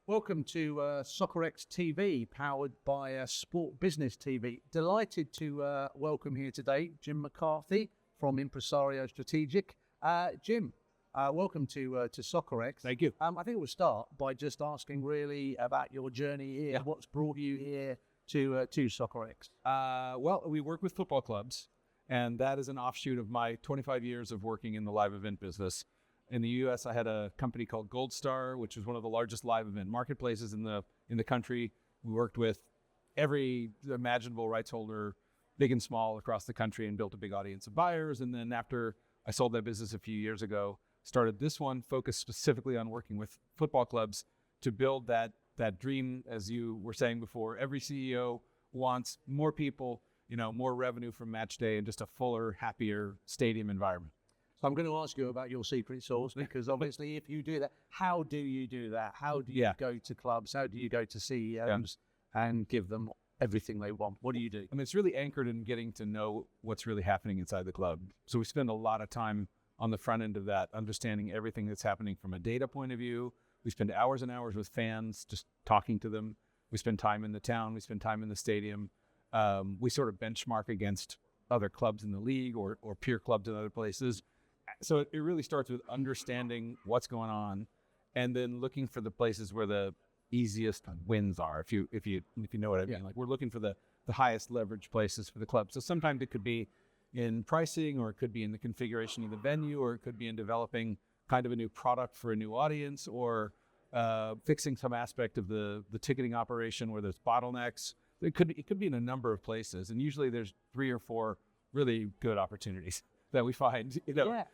Welcome to Soccerex TV, powered by Sport Business TV. Delighted to welcome here today Jim McCarthy from Impresario Strategic. Jim, welcome to Soccerex. Thank you. I think we'll start by just asking really about your journey here. Yeah. What's brought you here to Soccerex? Well, we work with football clubs, and that is an offshoot of my 25 years of working in the live event business. In the U.S., I had a company called Goldstar, which was one of the largest live event marketplaces in the country. We worked with every imaginable rights holder, big and small, across the country, and built a big audience of buyers. And then after I sold that business a few years ago, started this one, focused specifically on working with football clubs to build that dream, as you were saying before. Every CEO wants more people, more revenue from Matchday, and just a fuller, happier stadium environment. So I'm going to ask you about your secret sauce, because obviously if you do that, how do you do that? How do you go to clubs? How do you go to CEOs and give them everything they want? What do you do? I mean, it's really anchored in getting to know what's really happening inside the club. So we spend a lot of time on the front end of that, understanding everything that's happening from a data point of view. We spend hours and hours with fans, just talking to them. We spend time in the town. We spend time in the stadium. We sort of benchmark against other clubs in the league or peer clubs in other places. So it really starts with understanding what's going on, and then looking for the places where the easiest wins are. If you know what I mean. Like, we're looking for the highest leverage places for the club. So sometimes it could be in pricing, or it could be in the configuration of the venue, or it could be in developing kind of a new product for a new audience, or fixing some aspect of the ticketing operation where there's bottlenecks. It could be in a number of places, and usually there's 3 or 4 really good opportunities that we find. Yeah.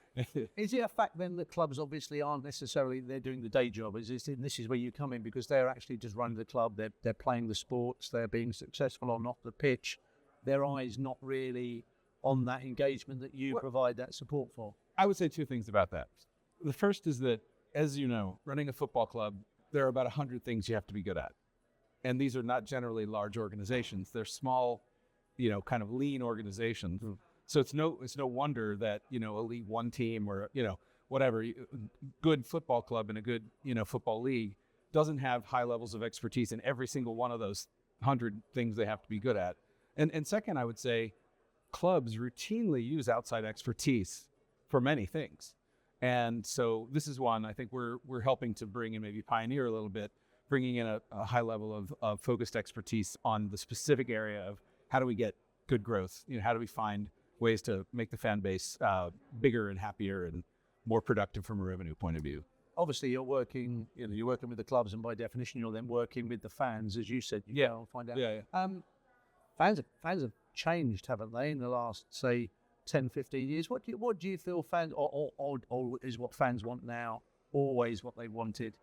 Is it a fact then that clubs obviously aren't necessarily, they're doing the day job? This is where you come in, because they're actually just running the club, they're playing the sports, they're being successful on off the pitch. Their eyes not really on that engagement that you provide that support for? I would say 2 things about that. The first is that, as you know, running a football club, there are about 100 things you have to be good at. And these are not generally large organizations. They're small, kind of lean organizations. Mm. So it's no wonder that, a League One team or, whatever, good football club in a good, football league doesn't have high levels of expertise in every single one of those 100 things they have to be good at. And second, I would say clubs routinely use outside expertise for many things. And so this is one I think we're helping to bring in, maybe pioneer a little bit, bringing in a high level of focused expertise on the specific area of how do we get good growth? How do we find ways to make the fan base bigger and happier and more productive from a revenue point of view? Obviously, you're working with the clubs, and by definition, you're then working with the fans, as you said. I'll find out. Yeah. Fans have changed, haven't they, in the last, say, 10, 15 years? What do you feel fans, or is what fans want now always what they wanted?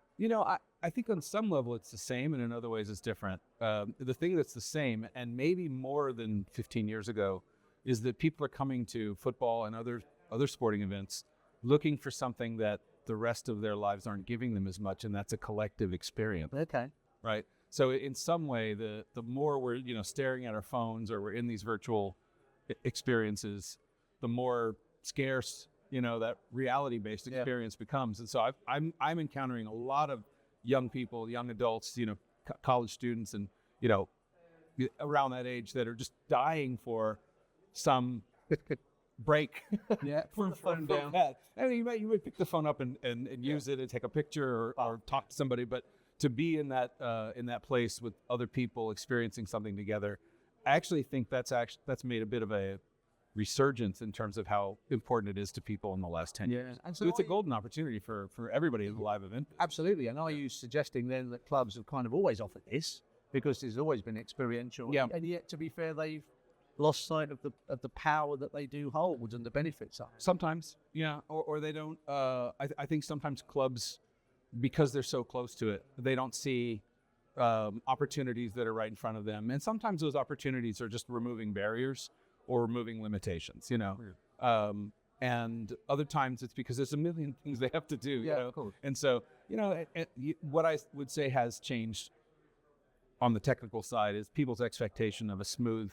I think on some level it's the same, and in other ways it's different. The thing that's the same, and maybe more than 15 years ago, is that people are coming to football and other sporting events looking for something that the rest of their lives aren't giving them as much, and that's a collective experience. Okay. Right? So in some way, the more we're staring at our phones, or we're in these virtual experiences, the more scarce that reality-based experience becomes. And so I'm encountering a lot of young people, young adults, college students, and around that age, that are just dying for some break. Put the phone down. That. I mean, you might pick the phone up and use it and take a picture or talk to somebody, but to be in that place with other people experiencing something together, I actually think that's made a bit of a resurgence in terms of how important it is to people in the last 10 years. And so it's a golden opportunity for everybody in the live event. Absolutely. And are you suggesting then that clubs have kind of always offered this, because it's always been experiential? Yeah. And yet, to be fair, they've lost sight of the power that they do hold and the benefits of it. Sometimes, or they don't. I think sometimes clubs, because they're so close to it, they don't see opportunities that are right in front of them. And sometimes those opportunities are just removing barriers or removing limitations, and other times it's because there's a million things they have to do. Of course. And so, what I would say has changed on the technical side is people's expectation of a smooth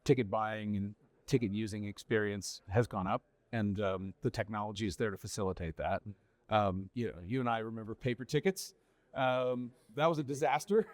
ticket buying and ticket using experience has gone up, and the technology is there to facilitate that. You and I remember paper tickets. That was a disaster.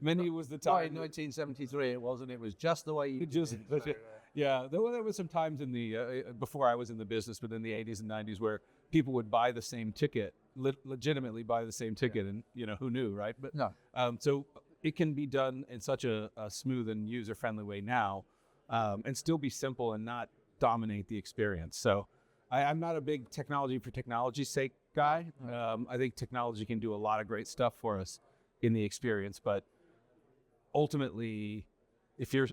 Many was the Why, time. in 1973 it wasn't. It was just the way you Just, did it. yeah, there was some times in the before I was in the business, but in the 80s and 90s, where people would buy the same ticket, legitimately buy the same ticket, and who knew, right? But No. so it can be done in such a smooth and user-friendly way now, and still be simple and not dominate the experience. So I'm not a big technology for technology's sake guy. I think technology can do a lot of great stuff for us in the experience, but ultimately, if you're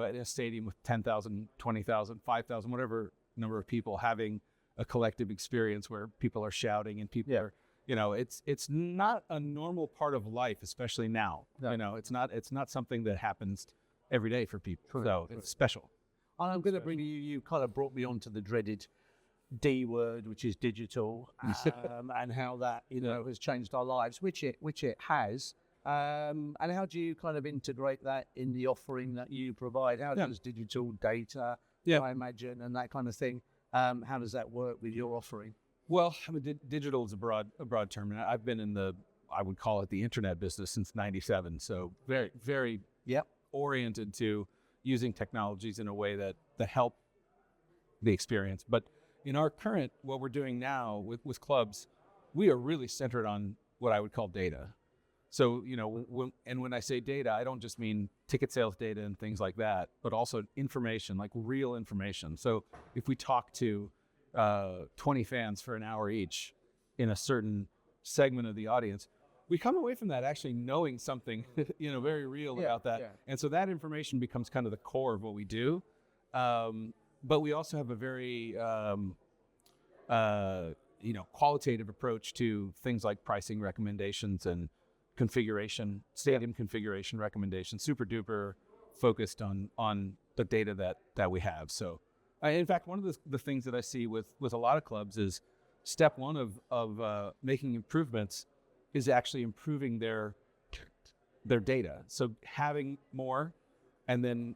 at a stadium with 10,000, 20,000, 5,000, whatever number of people having a collective experience where people are shouting and people are, it's not a normal part of life, especially now. No. It's not something that happens every day for people. So it's special. And I'm going to bring you kind of brought me on to the dreaded D word, which is digital, and how that has changed our lives, which it has. And how do you kind of integrate that in the offering that you provide? How does digital data, I imagine, and that kind of thing, how does that work with your offering? Well, I mean, digital is a broad term, and I've been in I would call it the internet business since '97. So very, very oriented to using technologies in a way that help the experience. But in our what we're doing now with clubs, we are really centered on what I would call data. So, when I say data, I don't just mean ticket sales data and things like that, but also information, like real information. So if we talk to 20 fans for an hour each in a certain segment of the audience, we come away from that actually knowing something, very real about that. Yeah. And so that information becomes kind of the core of what we do. But we also have a very, qualitative approach to things like pricing recommendations and stadium configuration recommendations, super duper focused on the data that we have. So, in fact, one of the things that I see with a lot of clubs is step one of making improvements is actually improving their data. So having more and then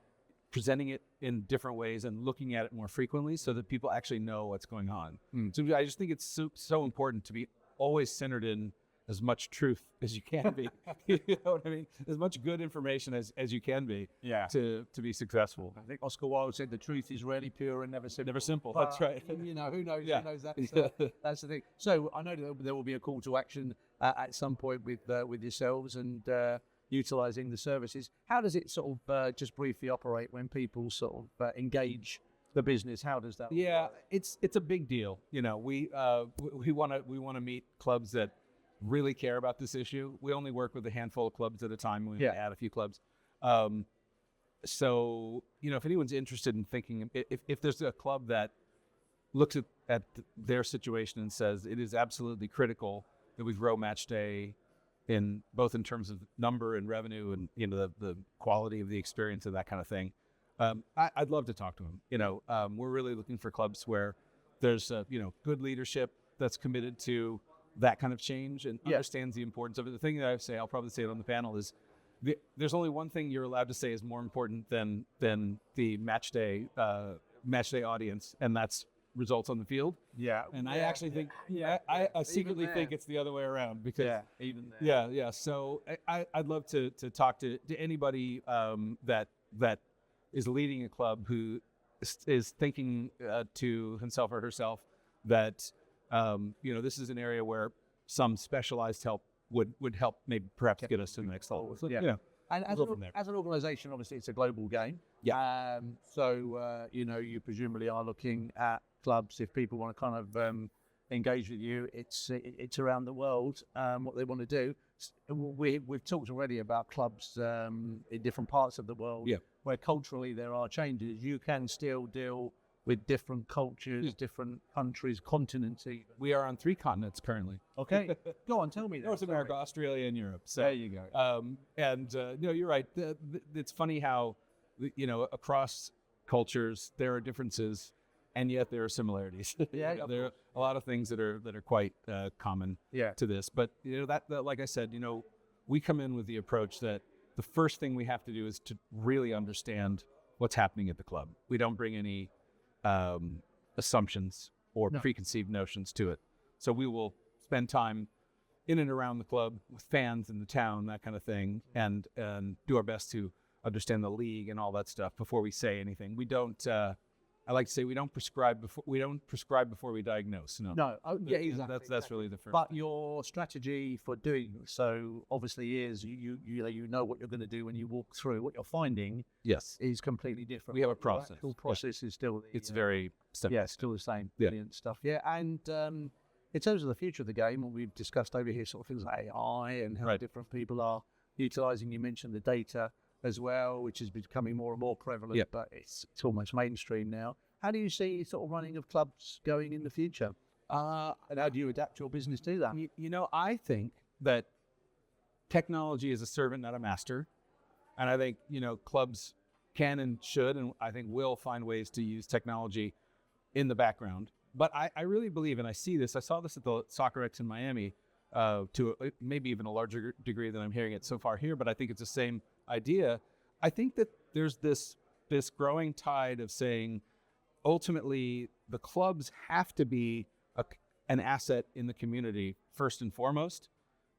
presenting it in different ways and looking at it more frequently so that people actually know what's going on. So I just think it's so important to be always centered in as much truth as you can be. You know what I mean? As much good information as you can be to be successful. I think Oscar Wilde said the truth is rarely pure and never simple. Never simple, that's right. Who knows? Who knows that? So that's the thing. So I know that there will be a call to action at some point with yourselves and utilising the services. How does it sort of just briefly operate when people sort of engage the business? How does that work? It's a big deal. We want to meet clubs that really care about this issue. We only work with a handful of clubs at a time. We add a few clubs. So, if anyone's interested in thinking, if there's a club that looks at their situation and says it is absolutely critical that we grow Matchday in terms of number and revenue and, the quality of the experience and that kind of thing, I'd love to talk to them. We're really looking for clubs where there's, good leadership that's committed to that kind of change and understands the importance of it. The thing that I'll probably say it on the panel is there's only one thing you're allowed to say is more important than the matchday audience, and that's results on the field. And I actually think I secretly think it's the other way around because even there. So I'd love to talk to anybody that is leading a club who is thinking to himself or herself that this is an area where some specialized help would help maybe perhaps get us to the next level. So, And as an organisation, obviously, it's a global game. So, you presumably are looking at clubs. If people want to kind of engage with you, it's around the world, what they want to do. We've talked already about clubs in different parts of the world where culturally there are changes. You can still deal with different cultures, different countries, continents even. We are on 3 continents currently. Okay, go on, tell me that. North America, Australia, and Europe. So, there you go. You're right. It's funny how, across cultures there are differences, and yet there are similarities. There are a lot of things that are quite common to this. But that like I said, we come in with the approach that the first thing we have to do is to really understand what's happening at the club. We don't bring any assumptions or preconceived notions to it. So we will spend time in and around the club with fans in the town, that kind of thing, and do our best to understand the league and all that stuff before we say anything. We don't. I like to say we don't prescribe before we diagnose. No. Oh, yeah, exactly. That's really the first. But your strategy for doing so obviously is you know what you're going to do when you walk through. What you're finding, yes, is completely different. We have a process. The actual process is still it's very simple. Yeah, still the same. Brilliant stuff. Yeah, and in terms of the future of the game, what we've discussed over here, sort of things like AI and how different people are utilising. You mentioned the data as well, which is becoming more and more prevalent, but it's almost mainstream now. How do you see sort of running of clubs going in the future? And how do you adapt your business to that? I think that technology is a servant, not a master. And I think, clubs can and should, and I think will find ways to use technology in the background. But I really believe, and I see this, I saw this at the Soccerex in Miami, to maybe even a larger degree than I'm hearing it so far here, but I think it's the same idea. I think that there's this growing tide of saying, ultimately, the clubs have to be an asset in the community first and foremost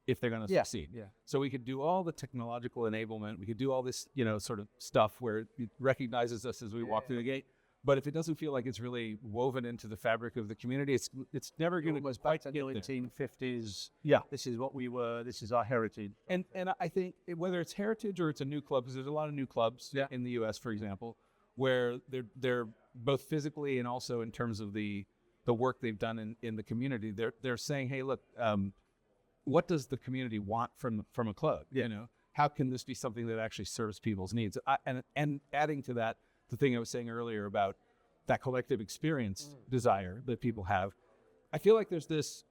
if they're going to succeed. Yeah. So we could do all the technological enablement. We could do all this, sort of stuff where it recognizes us as we walk through the gate. But if it doesn't feel like it's really woven into the fabric of the community, it's never going to go back to the 1950s. Yeah, this is what we were. This is our heritage. And I think whether it's heritage or it's a new club, because there's a lot of new clubs in the U.S., for example, where they're both physically and also in terms of the work they've done in the community. They're saying, hey, look, what does the community want from a club? How can this be something that actually serves people's needs? And adding to that, the thing I was saying earlier about that collective experience desire that people have, I feel like there's this,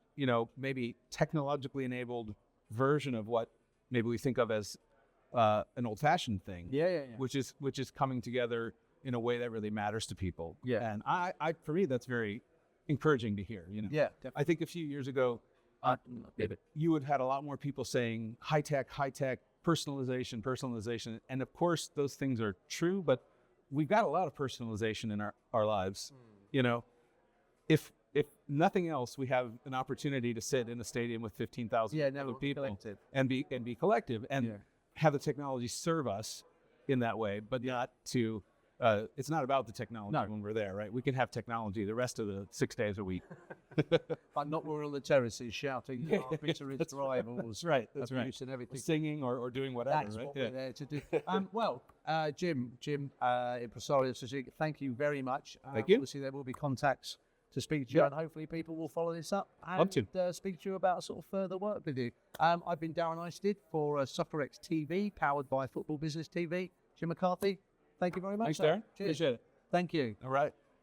maybe technologically enabled version of what maybe we think of as an old-fashioned thing, which is coming together in a way that really matters to people. Yeah, and I for me, that's very encouraging to hear. Yeah, definitely. I think a few years ago, you would have had a lot more people saying high tech, personalization, and of course those things are true, but we've got a lot of personalization in our lives. If nothing else, we have an opportunity to sit in a stadium with 15,000 other people and be collective and have the technology serve us in that way, but not to. It's not about the technology when we're there, right? We can have technology the rest of the 6 days a week, but not we're on the terraces shouting bitterest rivals, right? That's right. And everything, singing or doing whatever. That's what we're there to do. Jim, impresario, thank you very much. Thank you. Obviously, there will be contacts to speak to you, and hopefully people will follow this up and speak to you about sort of further work with you. I've been Darren Eisted for Soccerex TV, powered by Football Business TV. Jim McCarthy, thank you very much. Thanks, Darren. Cheers. Appreciate it. Thank you. All right.